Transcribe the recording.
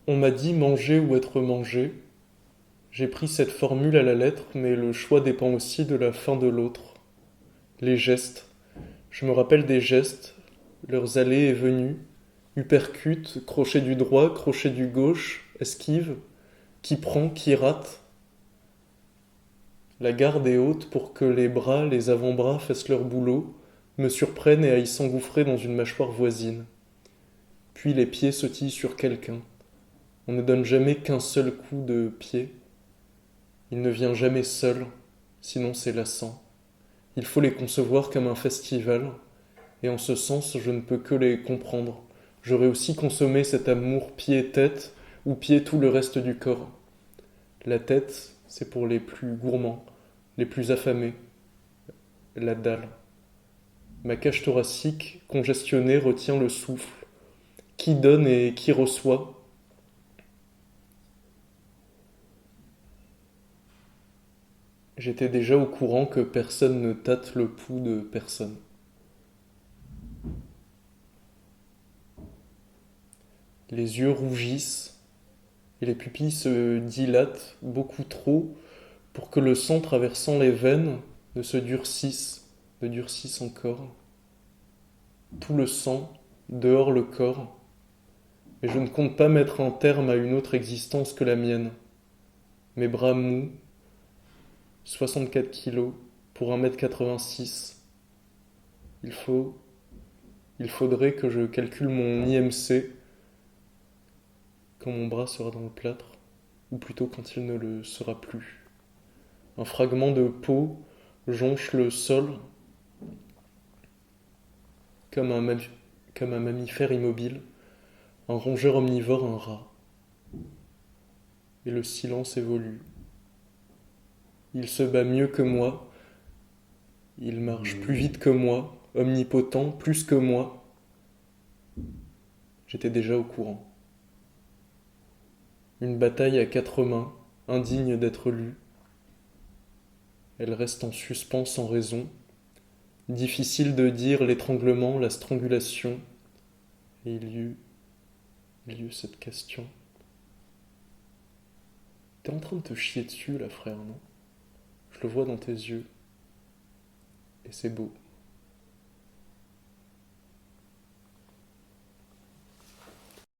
On m'a dit manger ou être mangé. J'ai pris cette formule à la lettre, mais le choix dépend aussi de la fin de l'autre. Les gestes. Je me rappelle des gestes, leurs allées et venues, uppercut, crochet du droit, crochet du gauche, esquive, qui prend, qui rate. La garde est haute pour que les bras, les avant-bras fassent leur boulot, me surprennent et aillent s'engouffrer dans une mâchoire voisine. Puis les pieds sautillent sur quelqu'un. On ne donne jamais qu'un seul coup de pied. Il ne vient jamais seul, sinon c'est lassant. Il faut les concevoir comme un festival, et en ce sens je ne peux que les comprendre. J'aurais aussi consommé cet amour pied-tête, ou pied tout le reste du corps. La tête, c'est pour les plus gourmands, les plus affamés. La dalle. Ma cage thoracique, congestionnée, retient le souffle. Qui donne et qui reçoit? J'étais déjà au courant que personne ne tâte le pouls de personne. Les yeux rougissent et les pupilles se dilatent beaucoup trop pour que le sang traversant les veines ne durcisse encore. Tout le sang, dehors le corps, et je ne compte pas mettre un terme à une autre existence que la mienne. Mes bras mous, 64 kilos pour 1,86 m. Il faut, il faudrait que je calcule mon IMC quand mon bras sera dans le plâtre, ou plutôt quand il ne le sera plus. Un fragment de peau jonche le sol comme comme un mammifère immobile, un rongeur omnivore, un rat. Et le silence évolue. Il se bat mieux que moi, il marche plus vite que moi, omnipotent, plus que moi. J'étais déjà au courant. Une bataille à quatre mains, indigne d'être lue. Elle reste en suspens sans raison. Difficile de dire l'étranglement, la strangulation. Et il y eut cette question. T'es en train de te chier dessus là, frère, non? Je le vois dans tes yeux. Et c'est beau.